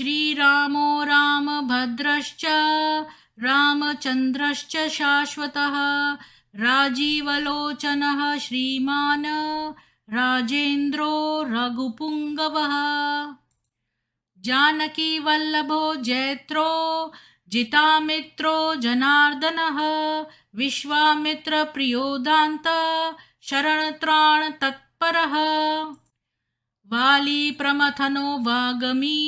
श्रीरामो रामभद्रश्च रामचन्द्रश्च शाश्वतः राजीवलोचनः श्रीमान् राजेन्द्रो रघुपुङ्गवः जानकीवल्लभो जैत्रो जितामित्रो जनार्दनः विश्वामित्रप्रियो दान्त शरणत्राणतत्परः वाली प्रमथनो वागमी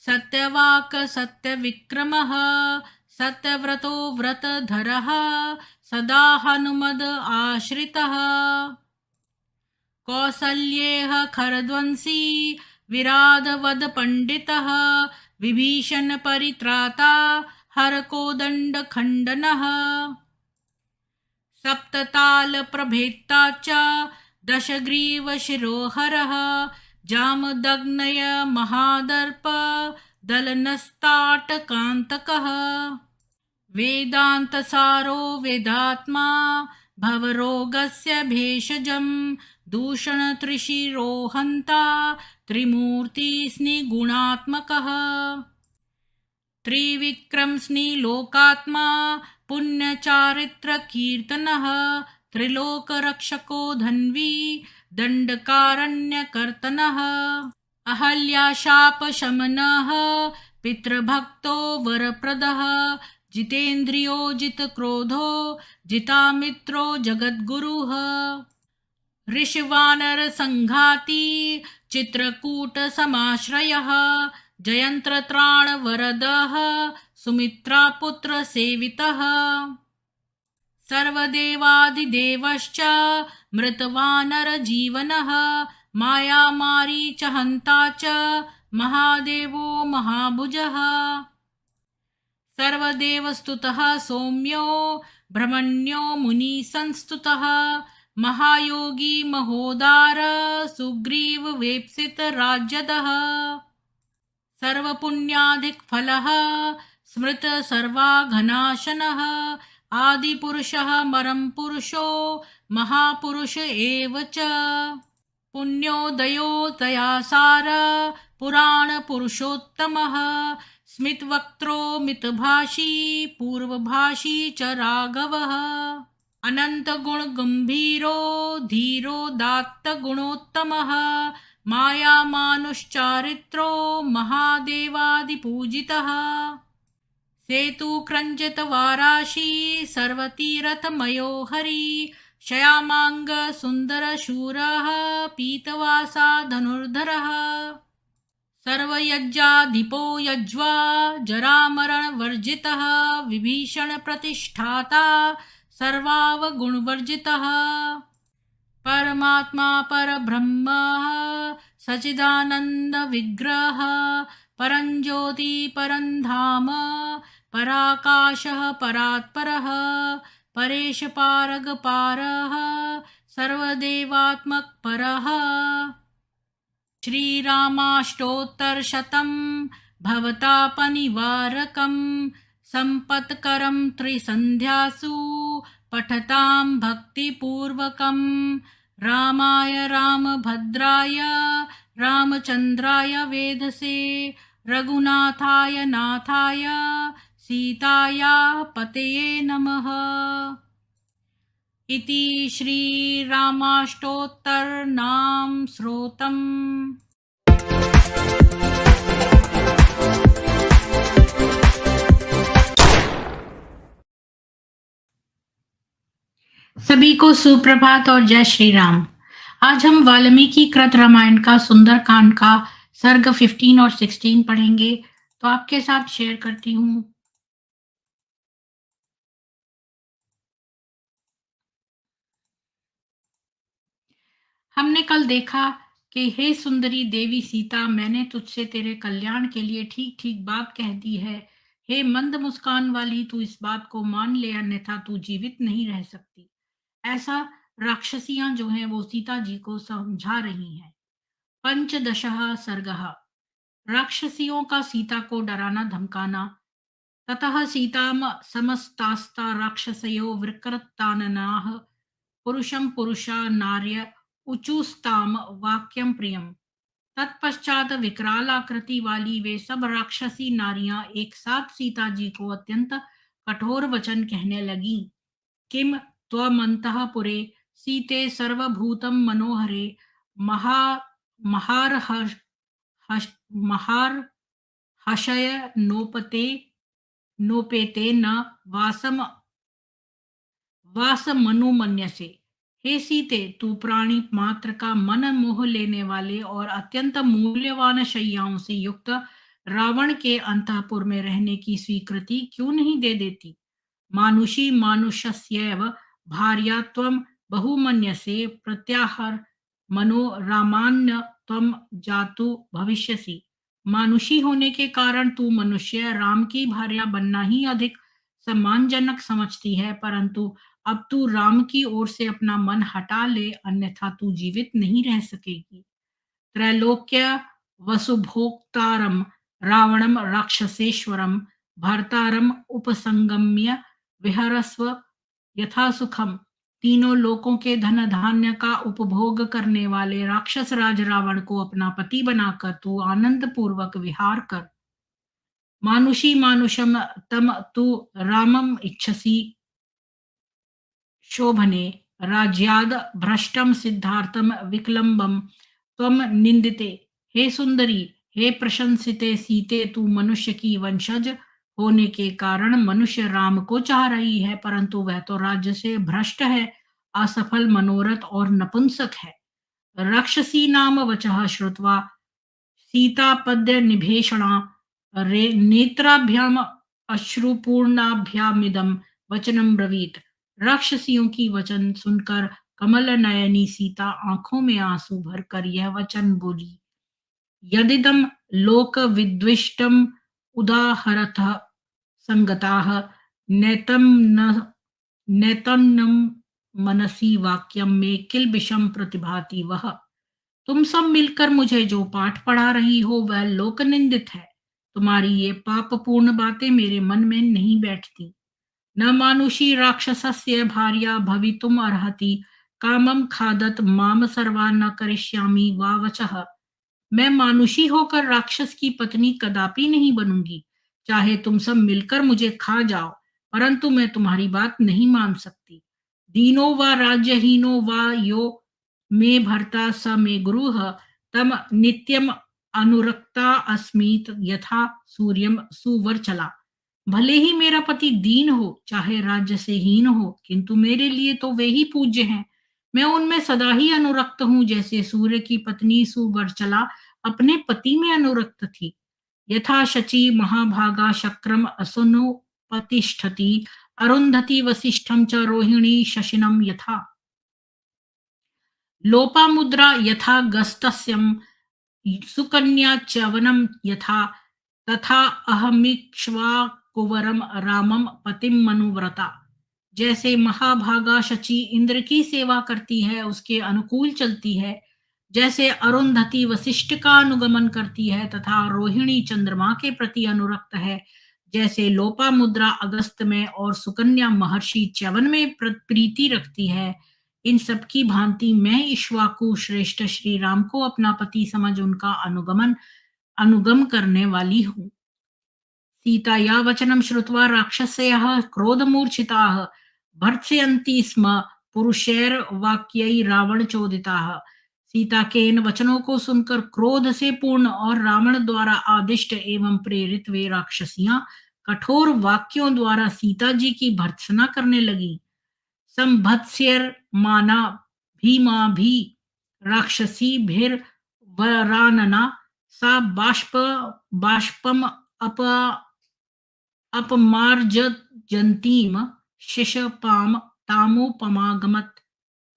सत्यवाक् सत्यविक्रमः सत्यव्रतो व्रतधरः सदा हनुमद आश्रितः कौसल्येह खरध्वंसी विराधवद पंडितः विभीषण परित्राता हरकोदंड खंडनः सप्तताल प्रभेत्ता च दशग्रीव शिरोहरः जामदग्नय महादर्प दलनस्ताटकान्तकः वेदान्तसारो वेदात्मा भवरोगस्य भेषजं दूषणत्रिशिरोहन्ता त्रिमूर्तिस्निगुणात्मकः त्रिविक्रमस्निलोकात्मा पुण्यचारित्रकीर्तनः त्रिलोकरक्षको धन्वी दण्डकारण्यकर्तनः अहल्याशापशमनः पितृभक्तो वरप्रदः जितेन्द्रियो जितक्रोधो जितामित्रो जगद्गुरुः ऋषिवानरसङ्घाती चित्रकूटसमाश्रयः जयन्त्रत्राणवरदः सुमित्रापुत्रसेवितः सर्वदेवादिदेवश्च मृतवानरजीवनः मायामारीचहन्ता च महादेवो महाभुजः सर्वदेवस्तुतः सौम्यो ब्रह्मण्यो मुनिसंस्तुतः महायोगी महोदार सुग्रीव वेप्सित राज्यदः सर्वपुण्याधिकफलः स्मृत सर्वाघनाशनः आदिपुरुषः परमपुरुषो महापुरुष एव च पुण्योदयो दयासार पुराणपुरुषोत्तमः स्मितवक्त्रो मितभाषी पूर्वभाषी च राघवः अनन्तगुणगम्भीरो धीरो दात्तगुणोत्तमः मायामानुश्चारित्रो महादेवादिपूजितः सेतुक्रञ्जितवाराशी सर्वतीरथमयो हरि शयामाङ्ग सुन्दरशूरः पीतवासा धनुर्धरः सर्वयज्ञाधिपो यज्वा जरामरणवर्जितः विभीषण प्रतिष्ठाता सर्वावगुणवर्जितः परमात्मा परब्रह्म सच्चिदानंद विग्रह परंज्योति परंधाम पराकाशः परात्परः परेश पारग पारः सर्वदेवात्मक परः श्रीरामाष्टोत्तरशतं भवतापनिवारकं संपत्करं त्रिसन्ध्यासु पठतां भक्तिपूर्वकं रामाय रामभद्राय रामचन्द्राय वेधसे रघुनाथाय नाथाय सीताया पतये नमः। इति श्रीरामाष्टोत्तरनाम स्तोत्रम्। सभी को सुप्रभात और जय श्री राम। आज हम वाल्मीकि कृत रामायण का सुंदरकांड का सर्ग 15 और 16 पढ़ेंगे। तो आपके साथ शेयर करती हूँ। हमने कल देखा कि हे सुंदरी देवी सीता, मैंने तुझसे तेरे कल्याण के लिए ठीक ठीक बात कह दी है। हे मंद मुस्कान वाली, तू इस बात को मान ले, अन्यथा तू जीवित नहीं रह सकती। ऐसा राक्षसियां जो हैं वो सीता जी को समझा रही हैं। पंचदशः सर्गः। राक्षसियों का सीता को डराना धमकाना। ततः सीताम समस्तास्ता राक्षसयो विकृताननाः पुरुषं पुरुषा नार्य उचुस्ताम वाक्यं प्रियम्। तत्पश्चात विकराल आकृति वाली वे सब राक्षसी नारियां एक साथ सीता जी को अत्यंत कठोर वचन कहने लगी। किम त्वमन्तः पुरे सीते सर्वभूतं मनोहरे महा महारहर्ष हश- महार्हषय नोपेते न वासम वासमनुमन्यसे। हे सीते, तू प्राणी मात्र का मन मोह लेने वाले और अत्यंत मूल्यवान शैयाओं से युक्त रावण के अंतःपुर में रहने की स्वीकृति क्यों नहीं दे देती? मानुषी मानुषस्यैव भार्या त्वं बहुमन्यसे प्रत्याहर मनो रामान्य त्वं जातु भविष्यसि। मानुषी होने के कारण तू मनुष्य राम की भार्या बनना ही अधिक सम्मानजनक समझती है, परंतु अब तू राम की ओर से अपना मन हटा ले, अन्यथा तू जीवित नहीं रह सकेगी। त्रैलोक्य वसुभोक्तारम रावणम राक्षसेश्वरम भर्तारम उपसंगम्य विहरस्व यथा सुखम। तीनों लोकों के धन धान्य का उपभोग करने वाले राक्षस राज रावण को अपना पति बनाकर तू आनंद पूर्वक विहार कर। मानुषी मानुषम तम तू रामम इच्छसी शोभने राज्याद भ्रष्टम सिद्धार्थम विकलम्बम त्वम निंदिते। हे सुंदरी, हे प्रशंसिते सीते, तू मनुष्य की वंशज होने के कारण मनुष्य राम को चाह रही है, परंतु वह तो राज्य से भ्रष्ट है, असफल मनोरथ और नपुंसक है। राक्षसी नाम वचः श्रुत्वा सीतापद्य निभेषणा रे नेत्राभ्याम अश्रुपूर्णाभ्यामिदम वचनम ब्रवीत। राक्षसियों की वचन सुनकर कमल नयनी सीता आंखों में आंसू भरकर यह वचन बोली। यदिदं लोक विद्विष्टम उदाहरथ संगताः नैतम न नैतन्नम मनसी वाक्यम में किल्बिषम प्रतिभाति वह। तुम सब मिलकर मुझे जो पाठ पढ़ा रही हो वह लोकनिंदित है। तुम्हारी ये पापपूर्ण बातें मेरे मन में नहीं बैठती। न मानुषी राक्षसस्य भार्या भवितुम अर्हति कामम खादत माम सर्वा न करिष्यामि वा वचः। मैं मानुषी होकर राक्षस की पत्नी कदापि नहीं बनूंगी, चाहे तुम सब मिलकर मुझे खा जाओ, परंतु मैं तुम्हारी बात नहीं मान सकती। दीनो व राज्यहीनो व यो मे भर्ता स मे गुरुः तम नित्यम अनुरक्ता अस्मीत यथा सूर्यम सुवर्चला। भले ही मेरा पति दीन हो, चाहे राज्य से हीन हो, किंतु मेरे लिए तो वे ही पूज्य हैं। मैं उनमें सदा ही अनुरक्त हूँ, जैसे सूर्य की पत्नी सुवर्चला अपने पति में अनुरक्त थी। यथा शची महाभागा शक्रम असुनुपतिष्ठति अरुंधति वसिष्ठम च रोहिणी शशिनम यथा। लोपामुद्रा यथा गस्तस्यम सुकन्या च्यवनम यथा तथा अहमीक्ष्वाकुवरम रामम पतिम मनुव्रता। जैसे महाभागा शची इंद्र की सेवा करती है, उसके अनुकूल चलती है, जैसे अरुंधति वशिष्ठ का अनुगमन करती है तथा रोहिणी चंद्रमा के प्रति अनुरक्त है, जैसे लोपामुद्रा अगस्त में और सुकन्या महर्षि च्यवन में प्रीति रखती है, इन सब की भांति मैं इक्ष्वाकु श्रेष्ठ श्री राम को अपना पति समझ उनका अनुगम करने वाली हूँ। सीताया वचनं श्रुत्वा राक्षसयः क्रोधमूर्छिताः भर्त्सयन्ति स्म पुरुषैर्वाक्यैः रावणचोदिताः। सीता के इन वचनों को सुनकर क्रोध से पूर्ण और रावण द्वारा आदिष्ट एवं प्रेरित वे राक्षसियां कठोर वाक्यों द्वारा सीता जी की भर्त्सना करने लगी। संभत्स्यमाना भीमा भी राक्षसी वरानना सा बाष्पम अपमार्जयन्तीम शिशपाम तामोपमागमत्।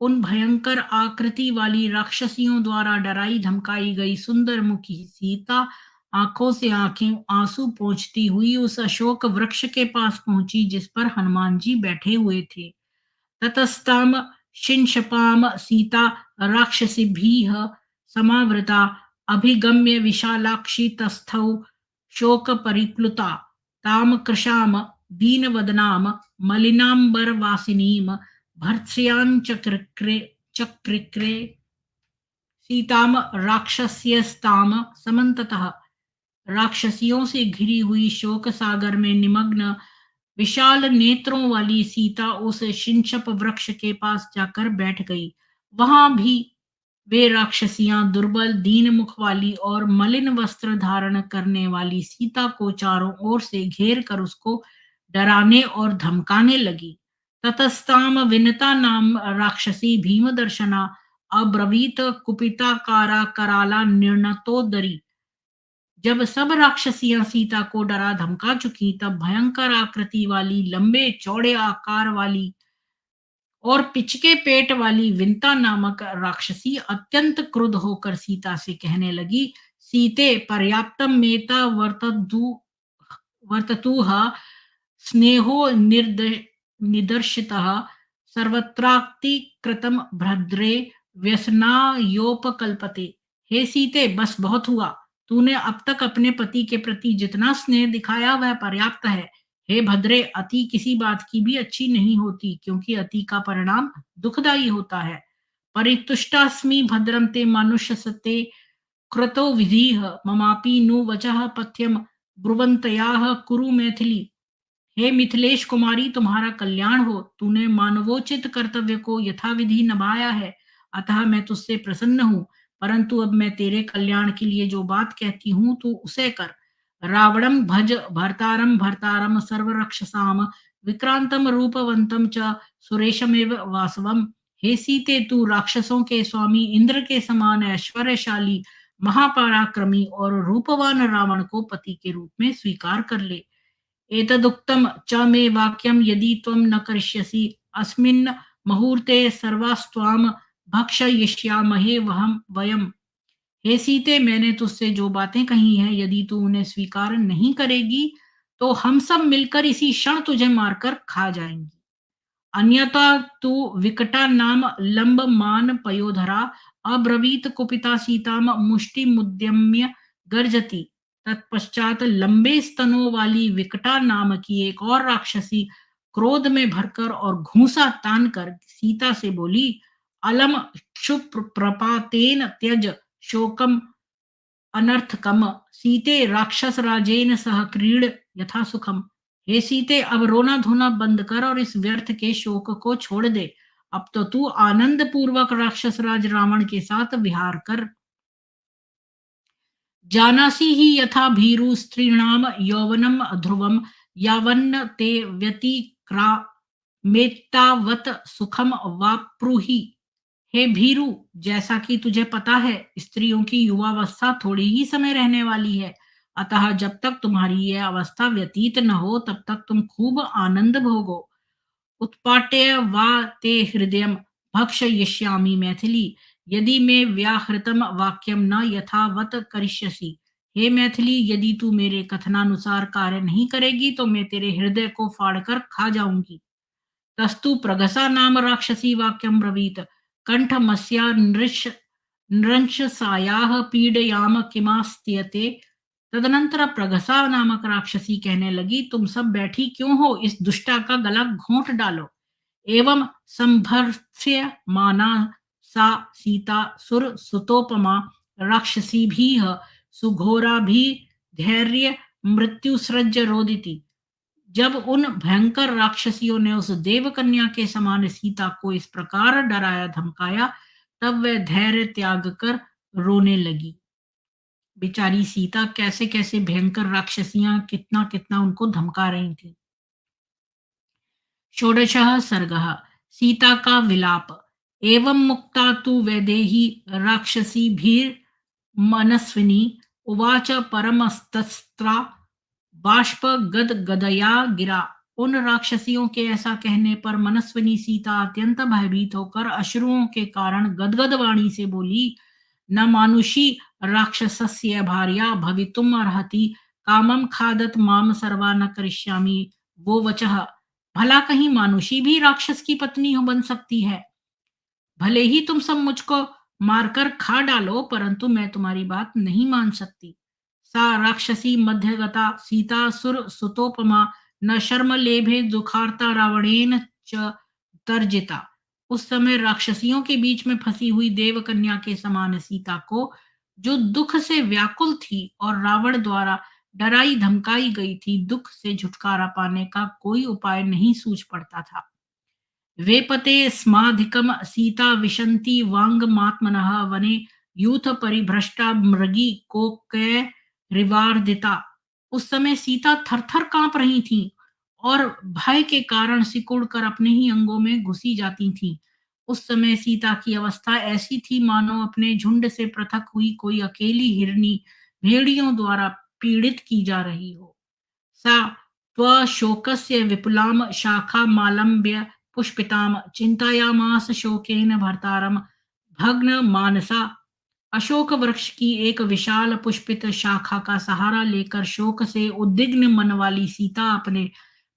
उन भयंकर आकृति वाली राक्षसियों द्वारा डराई धमकाई गई सुंदर मुखी सीता आंखों से आंखें आंसू पोंछती हुई उस अशोक वृक्ष के पास पहुंची जिस पर हनुमान जी बैठे हुए थे। ततस्ताम शिंशपाम सीता राक्षसीभिः समावृता अभिगम्य विशालाक्षी तस्थौ शोक परिप्लुता ताम कृशाम दीनवदनाम मलिनांबरवासिनीम भर्त्स्याञ्चक्रिक्रे चक्रिक्रे सीताम राक्षस्यस्ताम समन्ततः, राक्षसियों से घिरी हुई शोक सागर में निमग्न विशाल नेत्रों वाली सीता उस शिंशप वृक्ष के पास जाकर बैठ गई। वहां भी वे राक्षसियां दुर्बल दीन मुख वाली और मलिन वस्त्र धारण करने वाली सीता को चारों ओर से घेर कर उसको डराने और धमकाने लगी। ततस्ताम विनता नाम राक्षसी भीम दर्शना अब्रवीत कुपिता कारा कराला निर्णतोदरी। जब सब राक्षसियां सीता को डरा धमका चुकी, तब भयंकर आकृति वाली लंबे चौड़े आकार वाली और पिचके पेट वाली विंता नामक राक्षसी अत्यंत क्रुद्ध होकर सीता से कहने लगी, सीते पर्याप्तम मेता वर्ततुः स्नेहो निदर्शितः सर्वत्राक्तिकृतं भद्रे व्यसनायोपकल्पते। हे सीते, बस बहुत हुआ। तूने अब तक अपने पति के प्रति जितना स्नेह दिखाया वह पर्याप्त है। हे भद्रे, अति किसी बात की भी अच्छी नहीं होती, क्योंकि अति का परिणाम दुखदायी होता है। परितुष्टास्मि भद्रं ते मानुषसते क्रतो विधिः ममापि नु वचः पथ्यम ब्रुवन्तयाः कुरु मैथिली। हे मिथिलेश कुमारी, तुम्हारा कल्याण हो। तूने मानवोचित कर्तव्य को यथाविधि निभाया है, अतः मैं तुझसे प्रसन्न हूँ। परंतु अब मैं तेरे कल्याण के लिए जो बात कहती हूँ तू उसे कर। रावणम भज भर्तारम भर्तारम सर्वरक्षसाम विक्रांतम रूपवंतम च सुरेशमेव वासवम। हे सीते, तू राक्षसों के स्वामी इंद्र के समान ऐश्वर्यशाली महापराक्रमी और रूपवान रावण को पति के रूप में स्वीकार कर ले। एतदुक्तं च मे वाक्यं यदि त्वं न करिष्यसि अस्मिन् मुहूर्ते सर्वास्त्वां भक्षयिष्यामहे वयम्। हे सीते, मैंने तुझसे जो बातें कही हैं, यदि तू उन्हें स्वीकार नहीं करेगी तो हम सब मिलकर इसी क्षण तुझे मारकर खा जाएंगे। अन्यथा तु विकटानां लम्बमानपयोधरा अब्रवीत कुपिता सीतां मुष्टिमुद्यम्य गर्जति। तत्पश्चात लंबे स्तनों वाली विकटा नाम की एक और राक्षसी क्रोध में भरकर और घूंसा तानकर सीता से बोली, अलम क्षुप्र प्रपातेन त्यज शोकम अनर्थकम। सीते, राक्षस राजेन सह क्रीड यथा सुखम। हे सीते, अब रोना धोना बंद कर और इस व्यर्थ के शोक को छोड़ दे। अब तो तू आनंद पूर्वक राक्षस राज रावण के साथ विहार कर। जानासि हि यथा भीरु स्त्रीणाम यौवनम ध्रुवम यावन्न ते व्यतिक्रामेत्तावत् सुखम वाप्रुहि। हे भीरु, जैसा कि तुझे पता है, स्त्रियों की युवावस्था थोड़ी ही समय रहने वाली है। अतः जब तक तुम्हारी यह अवस्था व्यतीत न हो, तब तक तुम खूब आनंद भोगो। उत्पाट्य वा ते हृदयं भक्षयिष्यामि मैथिली यदि मे व्याहृतम वाक्यम न यथावत करिष्यसि। हे मैथिली, यदि तू मेरे कथनानुसार कार्य नहीं करेगी तो मैं तेरे हृदय को फाड़कर खा जाऊंगी। तस्तु प्रगसा नाम राक्षसी वाक्यं ब्रवीत कंठमस्या नृंशसायाः पीडयाम किमास्त्यते। तदनंतर प्रगसा नामक राक्षसी कहने लगी, तुम सब बैठी क्यों हो, इस दुष्टा का गला घोंट डालो। एवं संभर्त्स्य माना सा सीता सुर सुतोपमा राक्षसी भी सुघोरा भी धैर्य मृत्युसृज रोदिति। जब उन भयंकर राक्षसियों ने उस देवकन्या के समान सीता को इस प्रकार डराया धमकाया, तब वह धैर्य त्याग कर रोने लगी। बेचारी सीता कैसे कैसे भयंकर राक्षसियां कितना कितना उनको धमका रही थी। षोडशः सर्गः सीता का विलाप। एवं मुक्ता तु वैदेही राक्षसीभिर्मनस्विनी उवाच परमस्तस्त्रा बाष्प गद गदया गिरा। उन राक्षसियों के ऐसा कहने पर मनस्विनी सीता अत्यंत भयभीत होकर अश्रुओं के कारण गदगद वाणी से बोली, न मानुषी राक्षसस्य भार्या भवितुम अर्हति कामम खादत माम सर्वा न करिष्यामि वो वचः। भला कहीं मानुषी भी राक्षस की पत्नी हो बन सकती है। भले ही तुम सब मुझको मारकर खा डालो, परंतु मैं तुम्हारी बात नहीं मान सकती। सा राक्षसी मध्यगता सीता सुर सुतोपमा न शर्म लेभे दुखार्ता रावणेन च तर्जिता। उस समय राक्षसियों के बीच में फंसी हुई देवकन्या के समान सीता को, जो दुख से व्याकुल थी और रावण द्वारा डराई धमकाई गई थी, दुख से छुटकारा पाने का कोई उपाय नहीं सूझ पड़ता था। वेपते स्माधिकम सीता विशन्ति वाङ्मात्मनः वने यूथ परिभ्रष्टा मृगी कोकै रिवार्दिता। उस समय सीता थर-थर काँप रही थीं और भय के कारण सिकुड़ कर अपने ही अंगों में घुसी जाती थीं। उस समय सीता की अवस्था ऐसी थी मानो अपने झुंड से पृथक हुई कोई अकेली हिरनी भेड़ियों द्वारा पीड़ित की जा रही हो। सा त्वशोकस्य विपुलां शाखामालम्ब्य पुष्पितां चिन्तयामास शोकेन भर्तारं भग्नमानसा। अशोक वृक्ष की एक विशाल पुष्पित शाखा का सहारा लेकर शोक से उद्विग्न मन वाली सीता अपने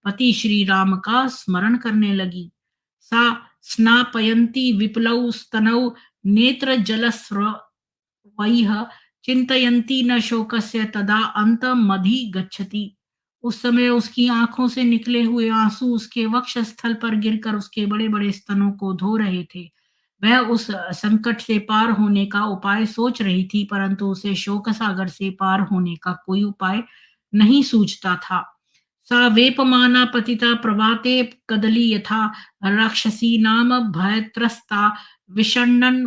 पति श्री राम का स्मरण करने लगी। सा स्नापयन्ती विपुलौ स्तनौ नेत्रजलस्रवैः चिन्तयन्ती न शोकस्य तदा अंतमधिगच्छति। उस समय उसकी आंखों से निकले हुए आंसू उसके वक्ष स्थल पर गिरकर उसके बड़े-बड़े स्तनों को धो रहे थे। वह उस संकट से पार होने का उपाय सोच रही थी, परंतु उसे शोक सागर से पार होने का कोई उपाय नहीं सूझता था। सा वेपमाना पतिता प्रभाते कदली यथा राक्षसी नाम भयत्रस्ता विषण्णन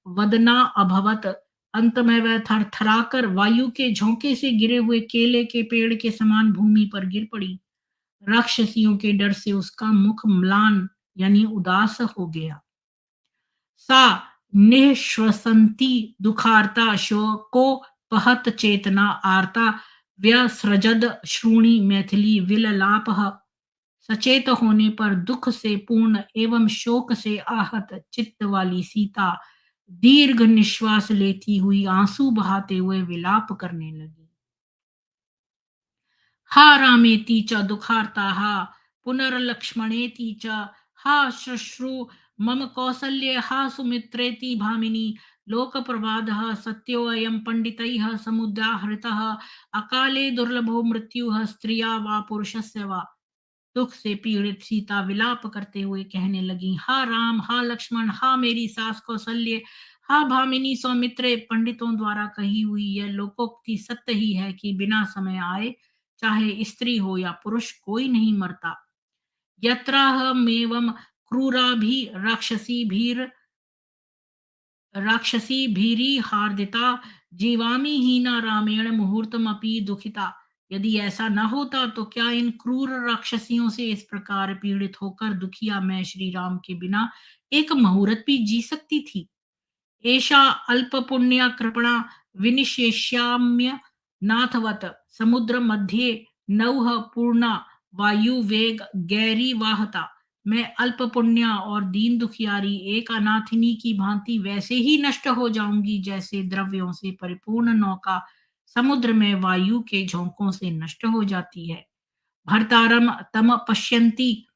वदना अभवत। अंत में वह थरथराकर वायु के झोंके से गिरे हुए केले के पेड़ के समान भूमि पर गिर पड़ी। राक्षसियों के डर से उसका मुख म्लान यानी उदास हो गया। सा निःश्वसन्ती दुःखार्ता शोकोपहत चेतना आर्ता व्यसृजद श्रोणी मैथिली विललापः। सचेत होने पर दुख से पूर्ण एवं शोक से आहत चित्त वाली सीता दीर्घ निश्वास लेती हुई आंसू बहाते हुए विलाप करने लगी। हा रामेति च दुःखार्ताः पुनर्लक्ष्मणेति च हा श्मश्रु मम कौसल्ये हा सुमित्रेति भामिनी लोकप्रवादः सत्योऽयं पंडितैः समुदाहृतः अकाले दुर्लभो मृत्युः स्त्रिया वा पुरुषस्य वा। दुख से पीड़ित सीता विलाप करते हुए कहने लगी, हा राम, हा लक्ष्मण, हा मेरी सास कौसल्य, हा भामिनी सौमित्रे। पंडितों द्वारा कही हुई यह लोकोक्ति सत्य ही है कि बिना समय आए चाहे स्त्री हो या पुरुष कोई नहीं मरता। यत्राहमेवं क्रूरा भी राक्षसी भीरी हार्दिता जीवामी हीना रामेण मुहूर्तमपि दुखिता। यदि ऐसा न होता तो क्या इन क्रूर राक्षसियों से इस प्रकार पीड़ित होकर दुखिया मैं श्री राम के बिना एक मुहूर्त भी जी सकती थी। एषा अल्पपुण्या कृपणा विनिशेष्याम्य नाथवत् समुद्र मध्ये नौः पूर्णा वायुवेग गैरीवाहता। मैं अल्प पुण्या और दीन दुखियारी एक अनाथिनी की भांति वैसे ही नष्ट हो जाऊंगी जैसे द्रव्यों से परिपूर्ण नौका समुद्र में वायु के झोंकों से नष्ट हो जाती है। भर्तारम तम पश्यन्ति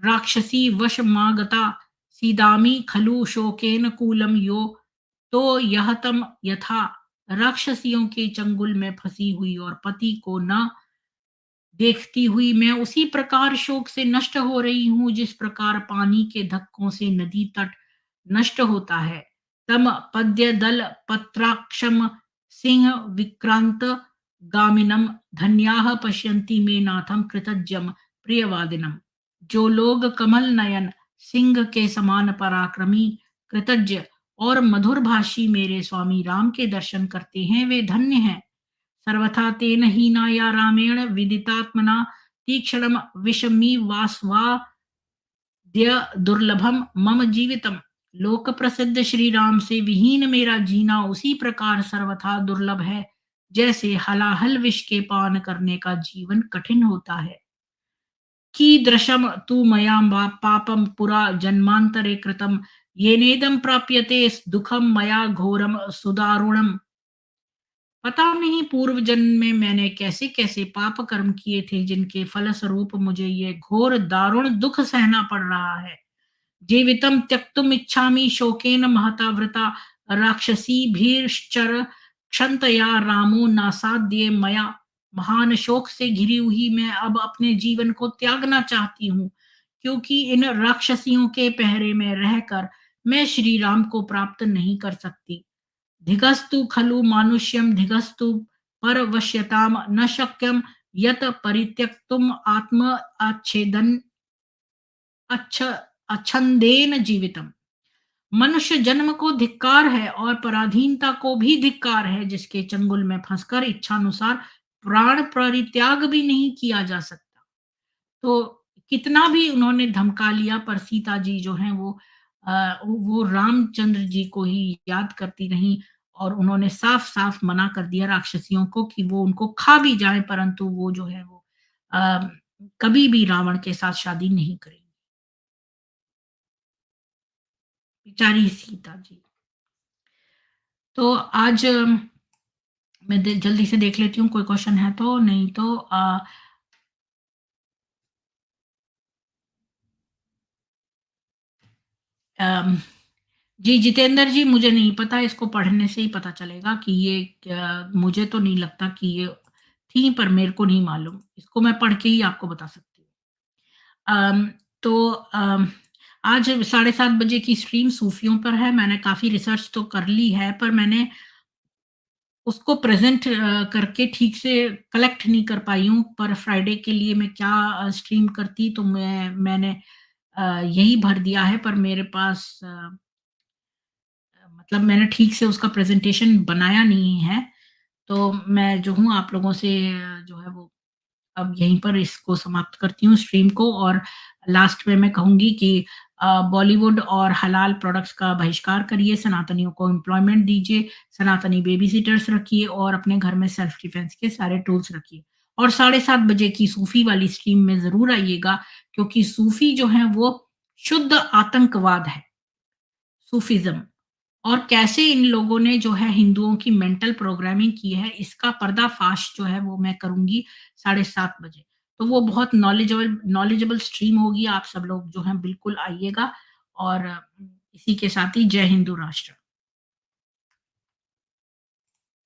राक्षसी वशमागता सीदामी खलु शोकेन कूलम यो तो यह तम यथा। राक्षसियों के चंगुल में फंसी हुई और पति को न देखती हुई मैं उसी प्रकार शोक से नष्ट हो रही हूँ जिस प्रकार पानी के धक्कों से नदी तट नष्ट होता है। तम पद्य दल पत्राक्षम सिंह विक्रांत गामिनम धन्याः पश्यन्ति मे नाथम कृतज्ञम प्रियवादिनम। जो लोग कमल नयन सिंह के समान पराक्रमी कृतज्ञ और मधुर भाषी मेरे स्वामी राम के दर्शन करते हैं वे धन्य हैं। सर्वथा तेन हीनाया रामेण विदितात्मना तीक्ष्णं विषमीवास्वाद्य दुर्लभम मम जीवितम। लोक प्रसिद्ध श्री राम से विहीन मेरा जीना उसी प्रकार सर्वथा दुर्लभ है जैसे हलाहल विष के पान करने का जीवन कठिन होता है। कीदृशं तु मया पापं पुरा जन्मांतरे कृतं येनेदं प्राप्यते दुखम मया घोरम सुदारुणम। पता नहीं पूर्व जन्म में मैंने कैसे कैसे पाप कर्म किए थे जिनके फलस्वरूप मुझे ये घोर दारुण दुख सहना पड़ रहा है। जीवितम त्यक्तुम इच्छामि शोकेन महता वृता राक्षसी भीश्चर क्षंतया रामो नासाद्य मया। महान शोक से घिरी हुई मैं अब अपने जीवन को त्यागना चाहती हूँ क्योंकि इन राक्षसियों के पहरे में रहकर मैं श्री राम को प्राप्त नहीं कर सकती। धिगस्तु खलु मानुष्यं धिगस्तु परवश्यतां न शक्यं यत् परित्यक्तुम् आत्म अच्छेदन अच्छ अच्छंदेन जीवितम्। मनुष्य जन्म को धिक्कार है और पराधीनता को भी धिक्कार है, जिसके चंगुल में फंसकर इच्छानुसार प्राण परित्याग भी नहीं किया जा सकता। तो कितना भी उन्होंने धमका लिया, पर सीता जी जो हैं वो रामचंद्र जी को ही याद करती रहीं और उन्होंने साफ-साफ मना कर दिया राक्षसियों को कि वो उनको खा भी जाएँ, परंतु वो जो है वो अ, कभी भी रावण के साथ शादी नहीं करेंगी। बेचारी सीता जी। तो आज मैं जल्दी से देख लेती हूँ कोई क्वेश्चन है तो, नहीं तो अम, जी, जितेंद्र जी, मुझे नहीं पता, इसको पढ़ने से ही पता चलेगा कि ये मुझे तो नहीं लगता कि ये थी, पर मेरे को नहीं मालूम। इसको मैं पढ़ के ही आपको बता सकती हूँ। अम, तो आज 7:30 बजे की स्ट्रीम सूफियों पर है। मैंने काफ़ी रिसर्च तो कर ली है, पर मैंने उसको प्रेज़ेंट करके ठीक से कलेक्ट नहीं कर पाई हूँ। पर फ्राइडे के लिए मैं क्या स्ट्रीम करती, तो मैंने यही भर दिया है, पर मेरे पास मतलब मैंने ठीक से उसका प्रेज़ेंटेशन बनाया नहीं है। तो मैं जो हूँ आप लोगों से जो है वो अब यहीं पर इसको समाप्त करती हूँ स्ट्रीम को, और लास्ट में मैं कहूँगी कि बॉलीवुड और हलाल प्रोडक्ट्स का बहिष्कार करिए, सनातनियों को एम्प्लॉयमेंट दीजिए, सनातनी बेबी सिटर्स रखिए और अपने घर में सेल्फ डिफेंस के सारे टूल्स रखिए। और 7:30 बजे की सूफ़ी वाली स्ट्रीम में ज़रूर आइएगा, क्योंकि सूफ़ी जो हैं वो शुद्ध आतंकवाद है, सूफ़ीज़्म। और कैसे इन लोगों ने जो है हिंदुओं की मेंटल प्रोग्रामिंग की है, इसका पर्दाफ़ाश जो है वो मैं करूँगी 7:30 बजे। तो वो बहुत नॉलेजेबल नॉलेजेबल स्ट्रीम होगी, आप सब लोग जो हैं बिल्कुल आइएगा, और इसी के साथ ही जय हिंदू राष्ट्र।